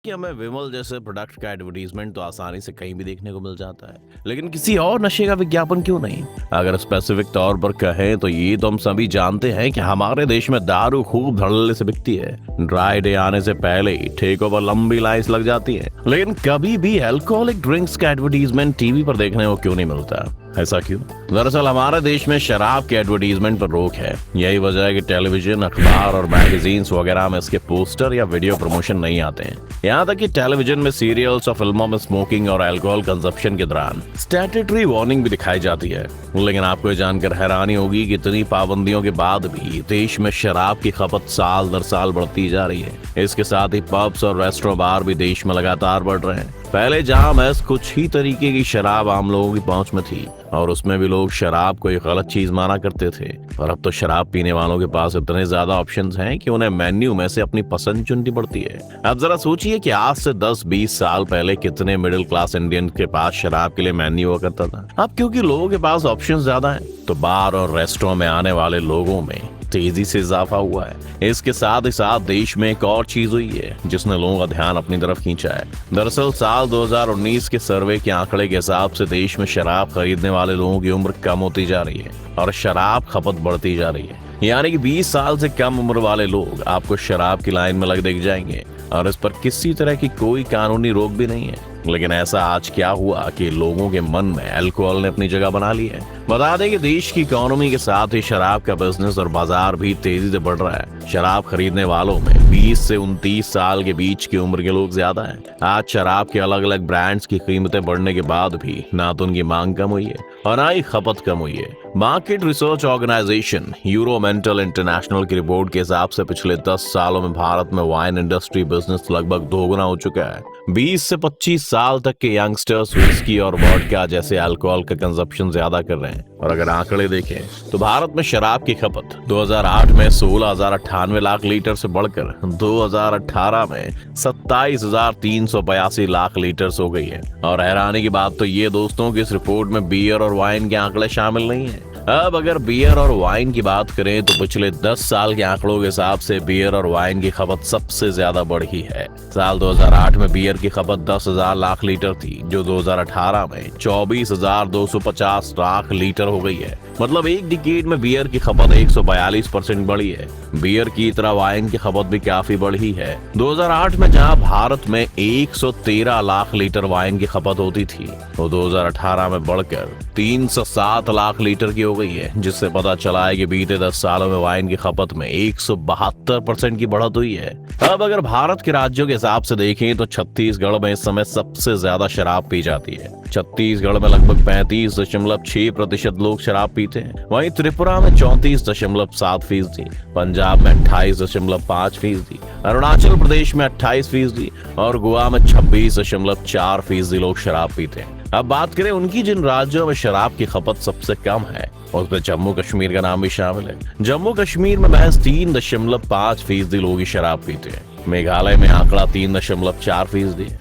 कि हमें विमल जैसे प्रोडक्ट का एडवर्टीजमेंट तो आसानी से कहीं भी देखने को मिल जाता है, लेकिन किसी और नशे का विज्ञापन क्यों नहीं? अगर स्पेसिफिक तौर पर कहें तो ये तो हम सभी जानते हैं कि हमारे देश में दारू खूब धड़ल्ले से बिकती है। ड्राई डे आने से पहले ही ठेकों पर लंबी लाइंस लग जाती है, लेकिन कभी भी अल्कोहलिक ड्रिंक्स का एडवर्टीजमेंट टीवी पर देखने को क्यों नहीं मिलता? ऐसा क्यों? दरअसल हमारे देश में शराब के एडवर्टीजमेंट पर रोक है। यही वजह है कि टेलीविजन, अखबार और मैगजीन्स वगैरह में इसके पोस्टर या वीडियो प्रमोशन नहीं आते हैं। यहाँ तक कि टेलीविजन में सीरियल्स और फिल्मों में स्मोकिंग और अल्कोहल कंजप्शन के दौरान स्टैट्यूटरी वार्निंग भी दिखाई जाती है। लेकिन आपको ये जानकर हैरानी होगी कि इतनी पाबंदियों के बाद भी देश में शराब की खपत साल दर साल बढ़ती जा रही है। इसके साथ ही पब्स और रेस्टोरेंट बार भी देश में लगातार बढ़ रहे हैं। पहले जहां महज कुछ ही तरीके की शराब आम लोगों की पहुंच में थी और उसमें भी लोग शराब को एक गलत चीज माना करते थे, और अब तो शराब पीने वालों के पास इतने ज्यादा ऑप्शंस हैं कि उन्हें मेन्यू में से अपनी पसंद चुननी पड़ती है। अब जरा सोचिए कि आज से 10-20 साल पहले कितने मिडिल क्लास इंडियन के पास शराब के लिए मेन्यू हुआ करता था। अब क्योंकि लोगों के पास ऑप्शंस ज्यादा हैं, तो बार और रेस्टोरेंट में आने वाले लोगों में तेजी से इजाफा हुआ है। इसके साथ ही साथ देश में एक और चीज हुई है जिसने लोगों का ध्यान अपनी तरफ खींचा है। दरअसल साल 2019 के सर्वे के आंकड़े के हिसाब से देश में शराब खरीदने वाले लोगों की उम्र कम होती जा रही है और शराब खपत बढ़ती जा रही है। यानी कि 20 साल से कम उम्र वाले लोग आपको शराब की लाइन में लग दिख जाएंगे, और इस पर किसी तरह की कोई कानूनी रोक भी नहीं है। लेकिन ऐसा आज क्या हुआ कि लोगों के मन में अल्कोहल ने अपनी जगह बना ली है? बता दें कि देश की इकोनॉमी के साथ ही शराब का बिजनेस और बाजार भी तेजी से बढ़ रहा है। शराब खरीदने वालों में 20 से 29 साल के बीच की उम्र के लोग ज्यादा हैं। आज शराब के अलग अलग ब्रांड्स की कीमतें बढ़ने के बाद भी ना तो उनकी मांग कम हुई है और ना ही खपत कम हुई है। मार्केट रिसर्च ऑर्गेनाइजेशन यूरोमेंटल इंटरनेशनल की रिपोर्ट के हिसाब से पिछले 10 सालों में भारत में वाइन इंडस्ट्री बिजनेस लगभग दोगुना हो चुका है। 20 से 25 साल तक के यंगस्टर्स विस्की और वोडका जैसे अल्कोहल का कंजप्शन ज्यादा कर रहे हैं। और अगर आंकड़े देखें तो भारत में शराब की खपत 2008 में 16,098 लाख लीटर से बढ़कर 2018 में 27,382 लाख लीटर हो गई है। और हैरानी की बात तो ये दोस्तों कि इस रिपोर्ट में बियर और वाइन के आंकड़े शामिल नहीं है। अब अगर बियर और वाइन की बात करें तो पिछले 10 साल के आंकड़ों के हिसाब से बियर और वाइन की खपत सबसे ज्यादा बढ़ी है। साल 2008 में बियर की खपत 10,000 लाख लीटर थी, जो 2018 में 24,250 लाख लीटर हो गई है। मतलब एक डिकेड में बियर की खपत 142% बढ़ी है। बियर की तरह वाइन की खपत भी काफी बढ़ी है। 2008 में जहां भारत में 113 लाख लीटर वाइन की खपत होती थी, वो 2018 में बढ़कर 307 लाख लीटर की हो गई है, जिससे पता चला है कि बीते 10 सालों में वाइन की खपत में 172% की बढ़त हुई है। अब अगर भारत के राज्यों के हिसाब से देखें तो छत्तीसगढ़ में इस समय सबसे ज्यादा शराब पी जाती है। छत्तीसगढ़ में लगभग 35.6% लोग शराब पीते हैं। वहीं त्रिपुरा में 34.7%, पंजाब में 28.5%, अरुणाचल प्रदेश में 28% और गोवा में 26.4% लोग शराब पीते हैं। अब बात करें उनकी जिन राज्यों में शराब की खपत सबसे कम है, उसमें जम्मू कश्मीर का नाम भी शामिल है। जम्मू कश्मीर में महज 3.5% लोग ही शराब पीते हैं। मेघालय में आंकड़ा 3.4% है।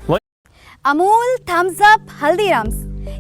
अमूल, थम्स अप, हल्दीराम्स,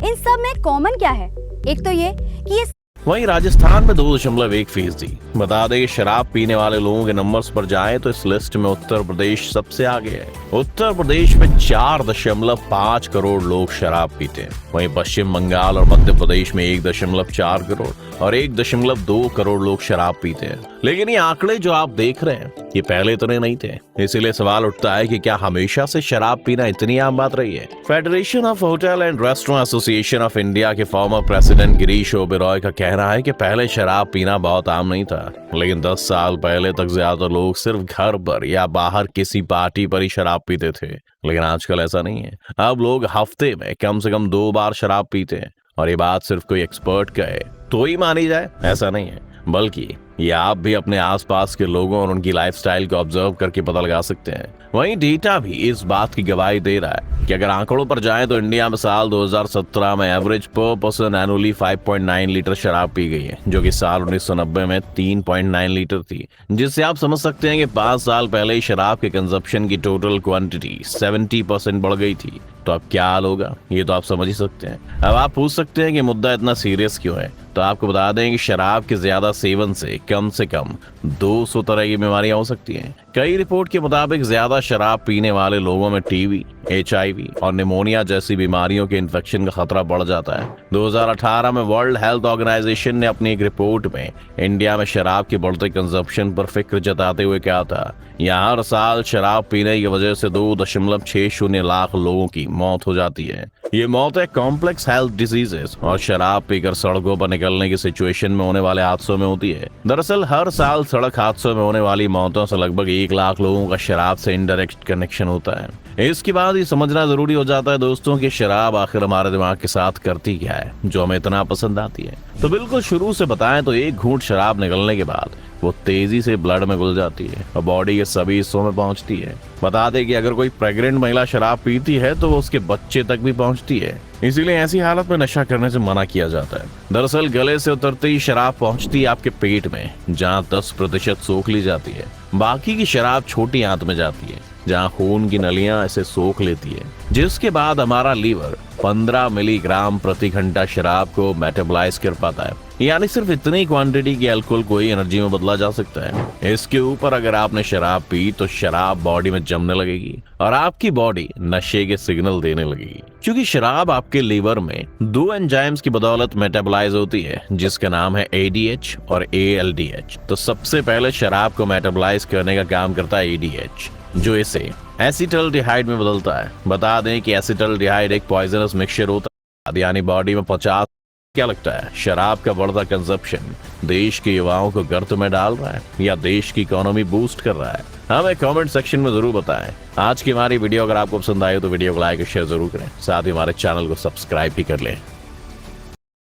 इन सब में कॉमन क्या है? एक तो ये कि ये वहीं राजस्थान में 2.1%। बता दें कि शराब पीने वाले लोगों के नंबर्स पर जाएं तो इस लिस्ट में उत्तर प्रदेश सबसे आगे है। उत्तर प्रदेश में 4.5 करोड़ लोग शराब पीते हैं। वहीं पश्चिम बंगाल और मध्य प्रदेश में 1.4 करोड़ और 1.2 करोड़ लोग शराब पीते हैं। लेकिन ये आंकड़े जो आप देख रहे हैं ये पहले इतने नहीं थे। इसीलिए सवाल उठता है कि क्या हमेशा से शराब पीना इतनी आम बात रही है? Federation of hotel and restaurant association of India के फॉर्मर प्रेसिडेंट गिरीश ओबेरॉय का कहना है कि पहले शराब पीना बहुत आम नहीं था, लेकिन 10 साल पहले तक ज्यादातर लोग सिर्फ घर पर या बाहर किसी पार्टी पर ही शराब पीते थे। लेकिन आजकल ऐसा नहीं है। अब लोग हफ्ते में कम से कम 2 बार शराब पीते हैं। और ये बात सिर्फ कोई एक्सपर्ट कहे तो ही मानी जाए, ऐसा नहीं है, बल्कि ये आप भी अपने आसपास के लोगों और उनकी लाइफस्टाइल को ऑब्जर्व करके पता लगा सकते हैं। वहीं डेटा भी इस बात की गवाही दे रहा है कि अगर आंकड़ों पर जाएं तो इंडिया में साल 2017 में एवरेज पर पर्सन एनुअली 5.9 लीटर शराब पी गई है, जो कि साल 1990 में 3.9 लीटर थी। जिससे आप समझ सकते हैं कि 5 साल पहले ही शराब के कंजप्शन की टोटल क्वांटिटी 70% बढ़ गई थी। तो अब क्या हाल होगा ये तो आप समझ ही सकते हैं। अब आप पूछ सकते हैं कि मुद्दा इतना सीरियस क्यों है, तो आपको बता दें कि शराब के ज्यादा सेवन से कम से कम 200 तरह की बीमारियां हो सकती हैं। कई रिपोर्ट के मुताबिक ज्यादा शराब पीने वाले लोगों में टीबी, HIV और निमोनिया जैसी बीमारियों के इन्फेक्शन का खतरा बढ़ जाता है। 2018 में वर्ल्ड हेल्थ ऑर्गेनाइजेशन ने अपनी एक रिपोर्ट में इंडिया में शराब के बढ़ते कंजप्शन पर फिक्र जताते हुए कहा था, यहाँ हर साल शराब पीने की वजह से 2.60 लाख लोगों की मौत हो जाती है। ये मौतें कॉम्प्लेक्स हेल्थ डिजीजेस और शराब पीकर सड़कों पर निकलने की सिचुएशन में होने वाले हादसों में होती है। दरअसल हर साल सड़क हादसों में होने वाली मौतों से लगभग 1 लाख लोगों का शराब से इनडायरेक्ट कनेक्शन होता है। इसके बाद ये समझना जरूरी हो जाता है दोस्तों कि शराब आखिर हमारे दिमाग के साथ करती क्या है जो हमें इतना पसंद आती है। तो बिल्कुल शुरू से बताएं तो एक घूंट शराब निकलने के बाद वो तेजी से ब्लड में घुल जाती है और बॉडी के सभी हिस्सों में पहुंचती है। बता दें कि अगर कोई प्रेग्नेंट महिला शराब पीती है तो वो उसके बच्चे तक भी पहुंचती है, इसीलिए ऐसी हालत में नशा करने से मना किया जाता है। दरअसल गले से उतरते ही शराब पहुंचती है आपके पेट में, जहां 10% सोख ली जाती है। बाकी की शराब छोटी आंत में जाती है, जहां खून की नलियां इसे सोख लेती है, जिसके बाद हमारा लीवर 15 मिलीग्राम प्रति घंटा शराब को मेटाबॉलाइज कर पाता है। यानी सिर्फ इतनी क्वांटिटी की अल्कोहल को ही एनर्जी में बदला जा सकता है। इसके ऊपर अगर आपने शराब पी तो शराब बॉडी में जमने लगेगी और आपकी बॉडी नशे के सिग्नल देने लगेगी। क्योंकि शराब आपके लीवर में 2 एंजाइम्स की बदौलत मेटाबॉलाइज होती है, जिसका नाम है ADH और ALDH। तो सबसे पहले शराब को मेटाबॉलाइज करने का काम करता है ADH, जो इसे एसिटल्डिहाइड में बदलता है। बता दें कि एसिटल्डिहाइड एक पॉइजनस मिक्सचर होता है, यानी बॉडी में 50। क्या लगता है शराब का बढ़ता कंजप्शन देश के युवाओं को गर्त में डाल रहा है या देश की इकोनॉमी बूस्ट कर रहा है? हमें कमेंट सेक्शन में जरूर बताएं। आज की हमारी वीडियो अगर आपको पसंद आई तो वीडियो को लाइक और शेयर जरूर करें, साथ ही हमारे चैनल को सब्सक्राइब भी कर लें।